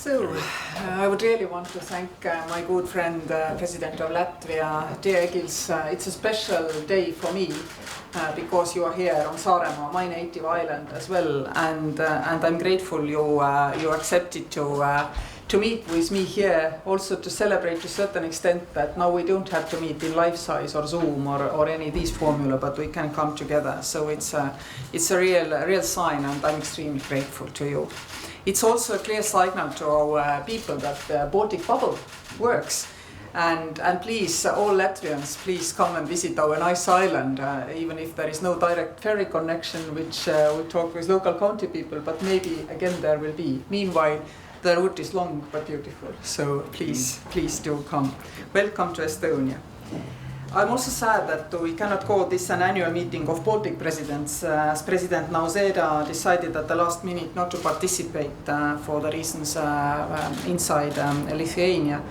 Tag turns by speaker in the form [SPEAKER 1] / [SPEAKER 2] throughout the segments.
[SPEAKER 1] So, I would really want to thank my good friend, President of Latvia, dear Egils. It's a special day for me because you are here on Saaremaa, my native island as well, and I'm grateful you accepted to meet with me here, also to celebrate to a certain extent that now we don't have to meet in life size or Zoom or any of these formula, but we can come together. So it's a real sign, and I'm extremely grateful to you. It's also a clear signal to our people that the Baltic bubble works. And please, all Latvians, please come and visit our nice island, even if there is no direct ferry connection, which we talk with local county people, but maybe again there will be. Meanwhile, the route is long but beautiful, so please do come. Welcome to Estonia. I'm also sad that we cannot call this an annual meeting of Baltic presidents, as President Nausėda decided at the last minute not to participate for the reasons inside Lithuania.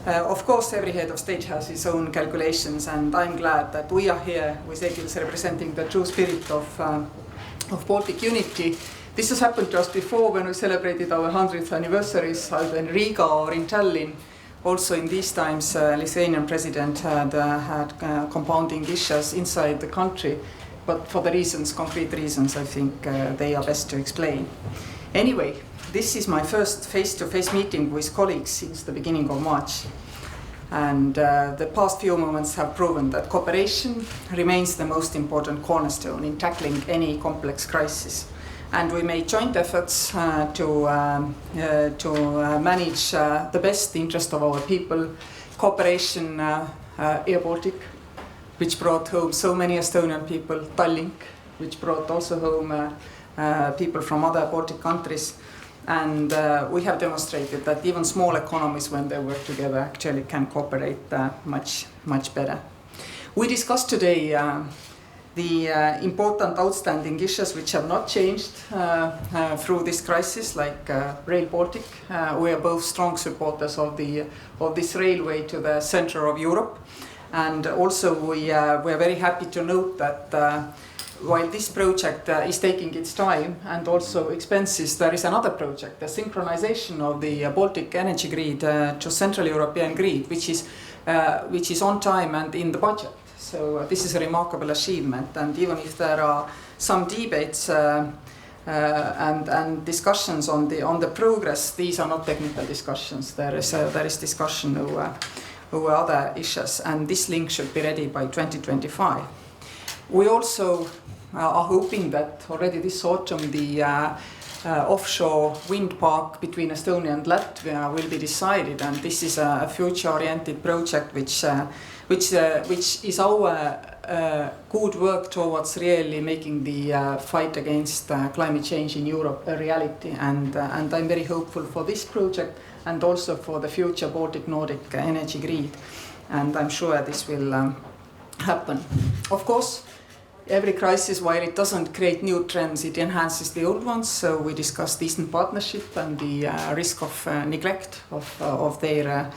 [SPEAKER 1] Of course, every head of state has his own calculations, and I'm glad that we are here with Egils representing the true spirit of Baltic unity. This has happened to us before when we celebrated our 100th anniversaries, either in Riga or in Tallinn. Also in these times, Lithuanian president had compounding issues inside the country, but for the concrete reasons, I think they are best to explain. Anyway, this is my first face-to-face meeting with colleagues since the beginning of March. And the past few moments have proven that cooperation remains the most important cornerstone in tackling any complex crisis. And we made joint efforts to manage the best interest of our people. Cooperation Air Baltic, which brought home so many Estonian people. Tallink, which brought also home people from other Baltic countries. And we have demonstrated that even small economies, when they work together, actually can cooperate much better. We discussed today the important outstanding issues which have not changed through this crisis, like Rail Baltic. We are both strong supporters of this railway to the center of Europe. And also we are very happy to note that while this project is taking its time and also expenses, there is another project, the synchronization of the Baltic energy grid to Central European grid, which is on time and in the budget. So this is a remarkable achievement, and even if there are some debates and discussions on the progress, these are not technical discussions. There is discussion over other issues, and this link should be ready by 2025. We also are hoping that already this autumn the offshore wind park between Estonia and Latvia will be decided, and this is a future-oriented project which is our good work towards really making the fight against climate change in Europe a reality. And I'm very hopeful for this project and also for the future Baltic-Nordic energy grid. And I'm sure this will happen. Of course, every crisis, while it doesn't create new trends, it enhances the old ones. So we discussed Eastern Partnership and the risk of neglect of their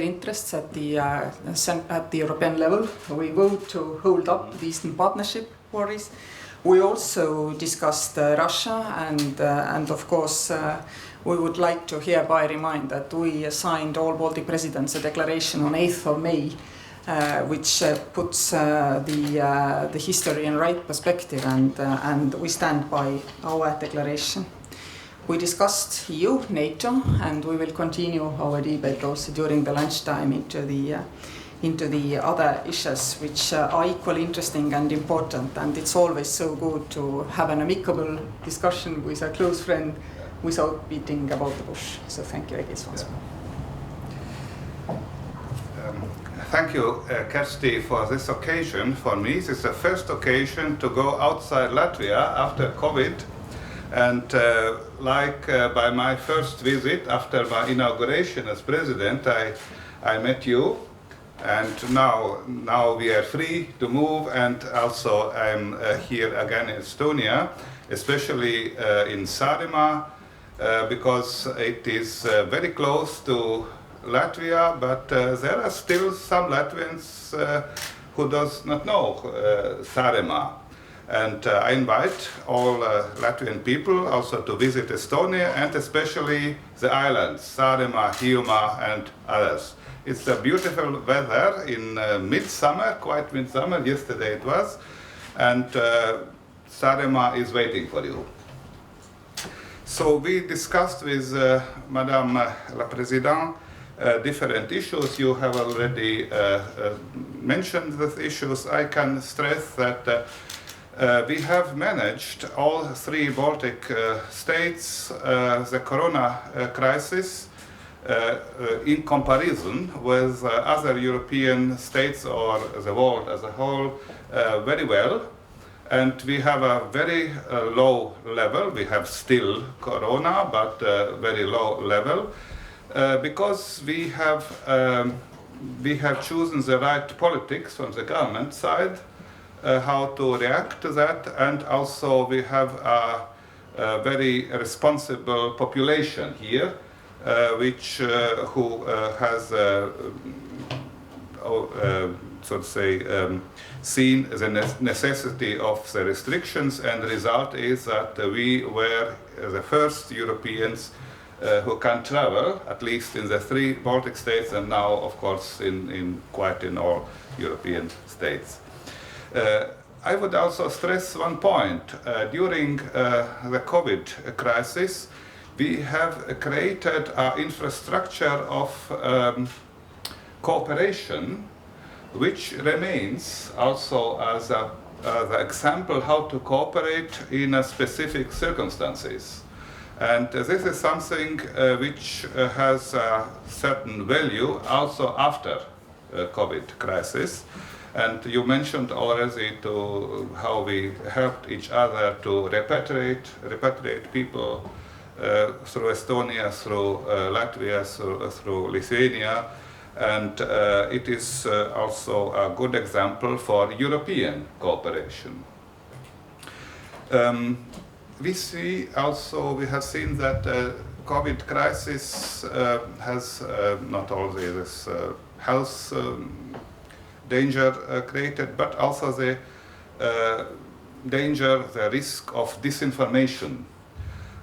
[SPEAKER 1] interests at the European level. We vote to hold up the Eastern Partnership worries. We also discussed Russia, and of course we would like to hereby remind that we signed all Baltic presidents a declaration on 8th of May. Which puts the history in right perspective, and we stand by our declaration. We discussed EU, NATO, and we will continue our debate also during the lunchtime into the other issues which are equally interesting and important. And it's always so good to have an amicable discussion with a close friend without beating about the bush. So thank you, Egils, once more.
[SPEAKER 2] Thank you, Kersti, for this occasion. For me, this is the first occasion to go outside Latvia after COVID. And by my first visit after my inauguration as president, I met you. And now we are free to move. And also I'm here again in Estonia, especially in Saaremaa, because it is very close to Latvia, but there are still some Latvians who does not know Saaremaa. And I invite all Latvian people also to visit Estonia, and especially the islands, Saaremaa, Hiiumaa, and others. It's a beautiful weather in midsummer, quite midsummer, yesterday it was, and Saaremaa is waiting for you. So we discussed with Madame la Présidente different issues. You have already mentioned these issues. I can stress that we have managed all three Baltic states the corona crisis in comparison with other European states or the world as a whole very well. And we have a very low level. We have still corona, but very low level because we have chosen the right politics from the government side. How to react to that, and also we have a very responsible population here, which who has so to say seen the necessity of the restrictions, and the result is that we were the first Europeans who can travel, at least in the three Baltic states, and now of course in all European states. I would also stress one point. During the COVID crisis, we have created an infrastructure of cooperation, which remains also as the example how to cooperate in specific circumstances. And this is something which has a certain value also after COVID crisis. And you mentioned already to how we helped each other to repatriate people through Estonia, through Latvia, through Lithuania, and it is also a good example for European cooperation. We have seen that COVID crisis has not only this health danger created, but also the risk of disinformation.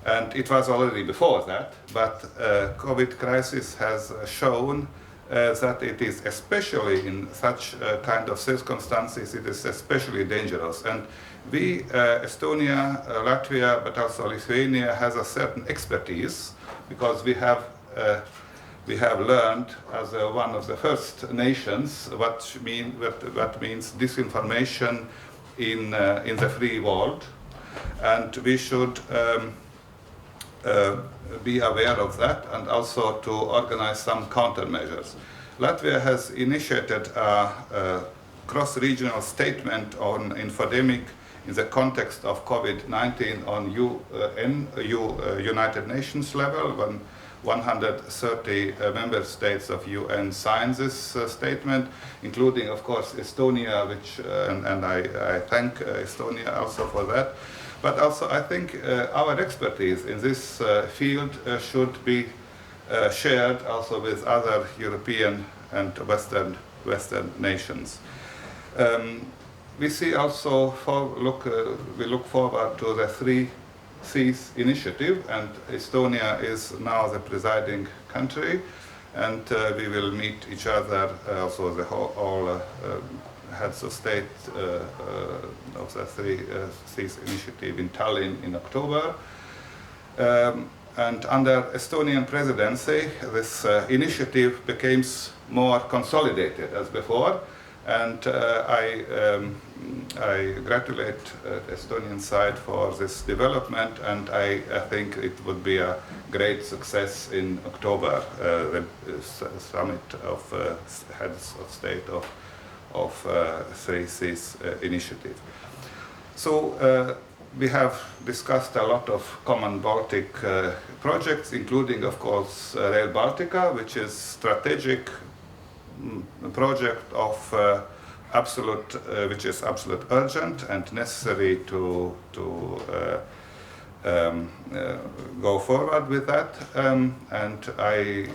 [SPEAKER 2] And it was already before that, but COVID crisis has shown that it is, especially in such kind of circumstances, it is especially dangerous. And we, Estonia, Latvia, but also Lithuania, has a certain expertise, because we have learned as one of the first nations what means disinformation in the free world, and we should be aware of that, and also to organize some countermeasures. Latvia has initiated a cross-regional statement on infodemic in the context of COVID-19 on United Nations level, when 130 member states of UN signed this statement, including, of course, Estonia, which and I thank Estonia also for that. But also, I think our expertise in this field should be shared also with other European and Western nations. We see also we look forward to the 3 Seas initiative, and Estonia is now the presiding country, and we will meet each other, also all heads of state of the 3 Seas initiative in Tallinn in October. And under Estonian presidency, this initiative became more consolidated as before, and I gratulate Estonian side for this development, and I think it would be a great success in October, the summit of heads of state of 3 Seas initiative. So we have discussed a lot of common Baltic projects, including, of course, Rail Baltica, which is strategic project of which is absolute urgent and necessary to go forward with that, and I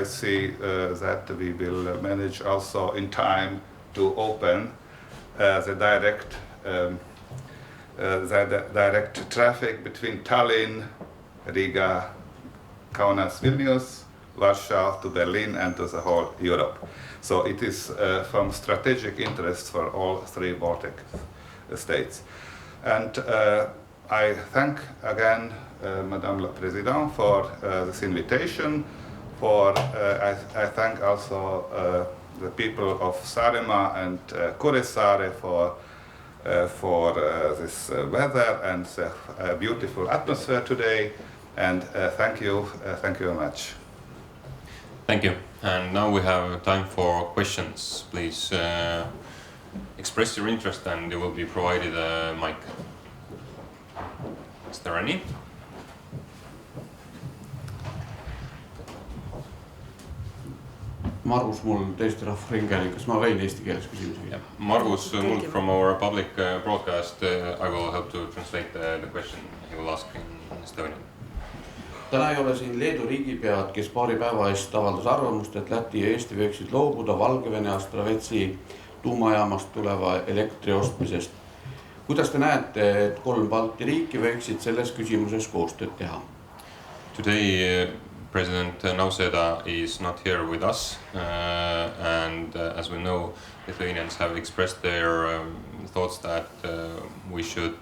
[SPEAKER 2] see that we will manage also in time to open the direct the direct traffic between Tallinn, Riga, Kaunas, Vilnius, Warsaw to Berlin and to the whole Europe. So it is from strategic interest for all three Baltic states. And I thank again Madame la Présidente for this invitation. I thank also the people of Saaremaa and Kuressaare for this weather and the beautiful atmosphere today. And thank you very much.
[SPEAKER 3] Thank you. And now we have time for questions. Please express your interest and you will be provided a mic. Is there any?
[SPEAKER 4] Margus mul Eesti Rahvusringhääling, kas ma võin eesti keeles küsimusi?
[SPEAKER 3] Yeah. Margus Muld from our public broadcast, I will help to translate the question he will ask in Estonian.
[SPEAKER 4] Täna ei ole siin Leedu riigipead, kes paari päeva eest avaldas arvamust, et Läti ja Eesti võiksid loobuda Valgevene Astravetsi tuumajaamast tuleva elektri ostmisest. Kuidas te näete, et 3 Balti riiki võiksid selles küsimuses koostööd teha?
[SPEAKER 3] Today President Nauseda is not here with us and as we know, Lithuanians have expressed their thoughts that we should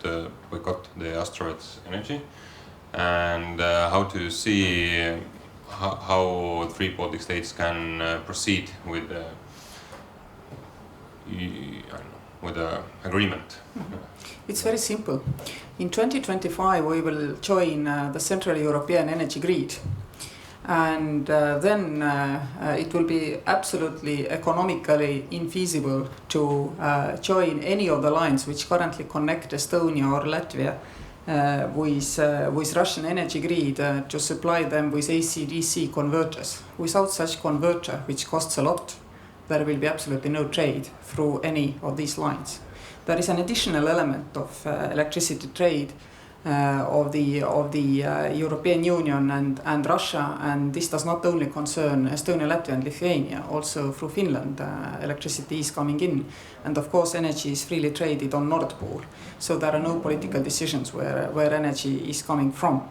[SPEAKER 3] boycott the Astravets energy. And how to see how 3 Baltic states can proceed with the agreement.
[SPEAKER 1] It's very simple. In 2025 we will join the Central European Energy Grid, and then it will be absolutely economically infeasible to join any of the lines which currently connect Estonia or Latvia with Russian energy grid to supply them with AC/DC converters. Without such converter, which costs a lot, there will be absolutely no trade through any of these lines. There is an additional element of electricity trade of the European Union and Russia, and this does not only concern Estonia, Latvia and Lithuania, also through Finland electricity is coming in, and of course energy is freely traded on Nord Pool, so there are no political decisions where energy is coming from.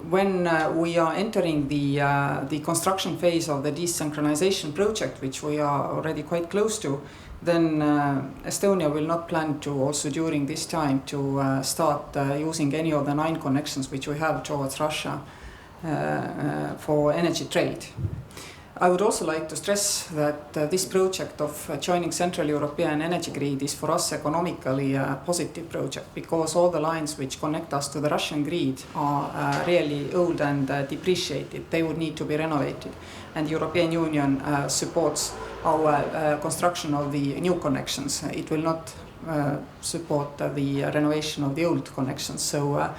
[SPEAKER 1] When we are entering the construction phase of the desynchronization project, which we are already quite close to, then Estonia will not plan to also during this time to start using any of the 9 connections which we have towards Russia for energy trade. I would also like to stress that this project of joining Central European Energy Grid is for us economically a positive project, because all the lines which connect us to the Russian grid are really old and depreciated. They would need to be renovated, and the European Union supports our construction of the new connections. It will not support the renovation of the old connections. So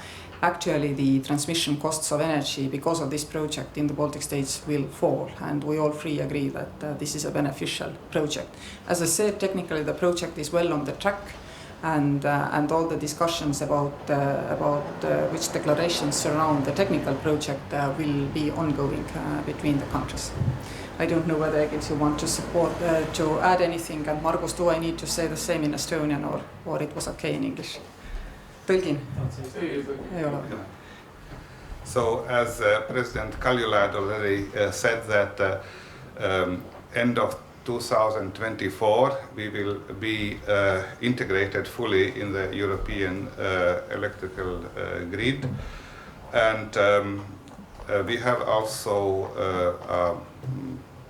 [SPEAKER 1] actually the transmission costs of energy because of this project in the Baltic states will fall, and we all three agree that this is a beneficial project. As I said, technically the project is well on the track, and all the discussions about which declarations surround the technical project will be ongoing between the countries. I don't know whether Egils you want to support to add anything, and Margus, do I need to say the same in Estonian or it was okay in English? Tõlgin? Ei ole.
[SPEAKER 2] So as President Kaljulaidas already said that end of 2024 we will be integrated fully in the European electrical grid, and we have also a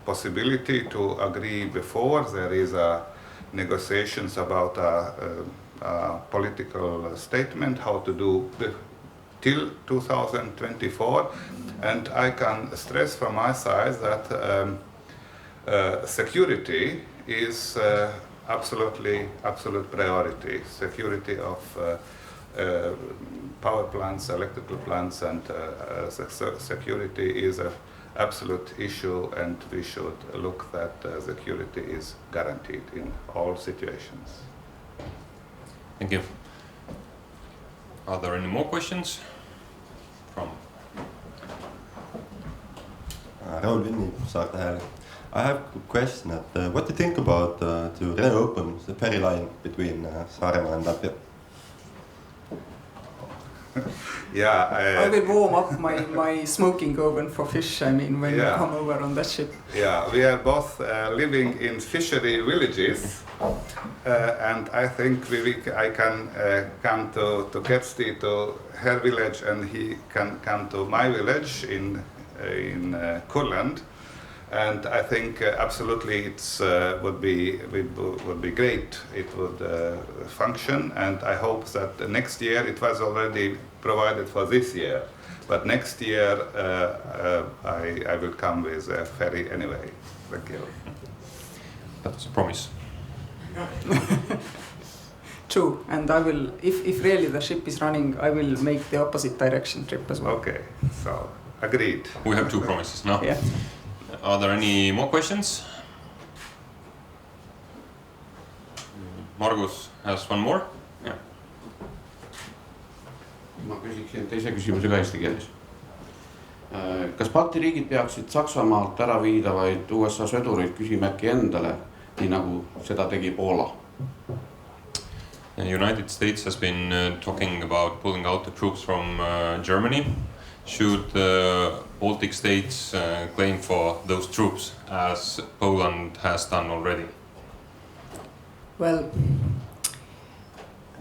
[SPEAKER 2] possibility to agree before there is a negotiations about a political statement how to do till 2024, and I can stress from my side that security is absolute priority. Security of power plants, electrical plants, and security is an absolute issue, and we should look that security is guaranteed in all situations.
[SPEAKER 3] Thank you. Are there any more questions? From
[SPEAKER 5] Raul Vinni, Saarte Hääl. I have a question. What do you think about to reopen the ferry line between Saaremaa and Latvia?
[SPEAKER 2] Yeah,
[SPEAKER 1] I will warm up my smoking oven for fish, when you come over on that ship.
[SPEAKER 2] Yeah, we are both living in fishery villages, and I think I can come to Kersti to her village, and he can come to my village in Kurland. And I think absolutely it would be great. It would function, and I hope that next year, it was already provided for this year, but next year I will come with a ferry anyway. Thank you.
[SPEAKER 3] That was a promise.
[SPEAKER 1] True, and I will, if really the ship is running, I will make the opposite direction trip as well.
[SPEAKER 2] Okay, so agreed.
[SPEAKER 3] We have 2 promises now.
[SPEAKER 1] Yeah.
[SPEAKER 3] Are there any more questions? Margus has one more. Yeah.
[SPEAKER 4] Ma küsiksin teise küsimuse ka eesti keeles. Kas Balti riigid peaksid Saksamaalt ära viidavaid USA sõdureid küsimärki endale, nii nagu seda tegi Poola?
[SPEAKER 3] The United States has been talking about pulling out the troops from Germany. Should the Baltic states claim for those troops, as Poland has done already?
[SPEAKER 1] Well,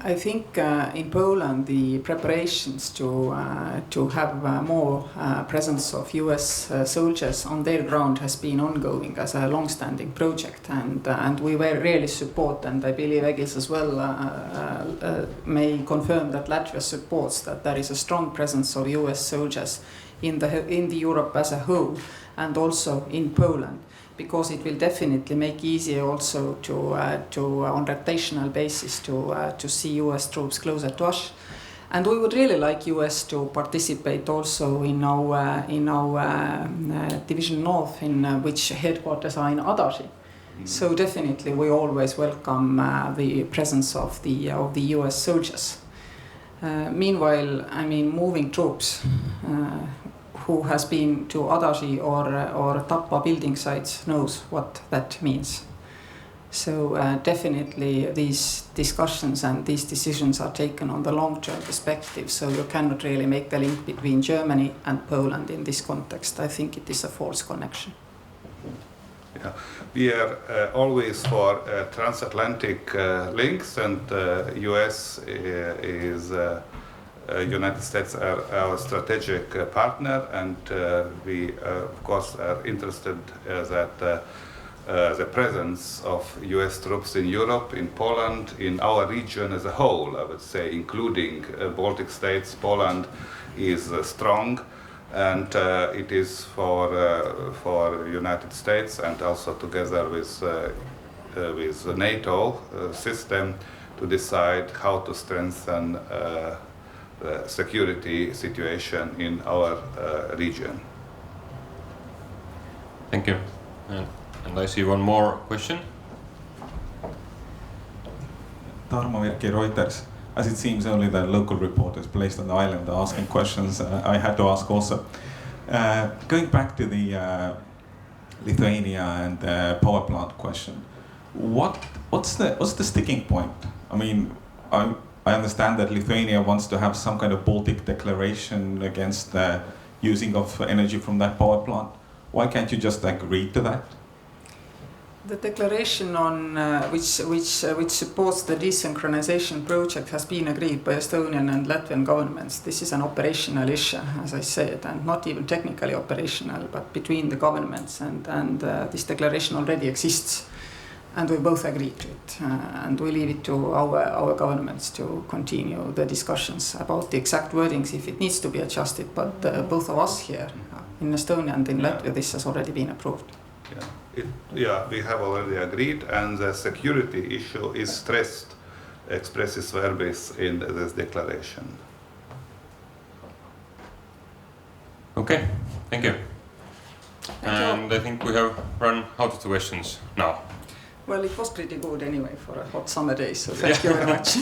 [SPEAKER 1] I think in Poland the preparations to have more presence of US soldiers on their ground has been ongoing as a long-standing project, and we were really support, and I believe Egils as well may confirm that Latvia supports that there is a strong presence of US soldiers in the Europe as a whole, and also in Poland, because it will definitely make easier also to on rotational basis to see US troops closer to us. And we would really like US to participate also in our Division North, in which headquarters are in Adaži. So definitely we always welcome the presence of the US soldiers. Meanwhile, I mean, moving troops who has been to Adaži or Tapa building sites knows what that means. So definitely these discussions and these decisions are taken on the long-term perspective, so you cannot really make the link between Germany and Poland in this context. I think it is a false connection.
[SPEAKER 2] Yeah. We are always for transatlantic links, and US is United States are our strategic partner, and we of course are interested that the presence of US troops in Europe, in Poland, in our region as a whole, I would say, including Baltic states, Poland is strong, and it is for United States, and also together with the NATO system, to decide how to strengthen the security situation in our region.
[SPEAKER 3] Thank you. And I see one more question.
[SPEAKER 6] Tarmo Virki, Reuters. As it seems only the local reporters placed on the island are asking questions, I had to ask also. Going back to the Lithuania and the power plant question, what's the sticking point? I mean, I understand that Lithuania wants to have some kind of Baltic declaration against the using of energy from that power plant. Why can't you just agree to that?
[SPEAKER 1] The declaration on which supports the desynchronization project has been agreed by Estonian and Latvian governments. This is an operational issue, as I said, and not even technically operational, but between the governments, and this declaration already exists, and we both agree to it, and we leave it to our governments to continue the discussions about the exact wordings if it needs to be adjusted, but both of us here in Estonia and in Latvia, this has already been approved.
[SPEAKER 2] Yeah, we have already agreed, and the security issue is stressed expressis verbis in this declaration.
[SPEAKER 3] Okay, thank you. And I think we have run out of the questions now.
[SPEAKER 1] Well, it was pretty good anyway for a hot summer day, so thank you very much.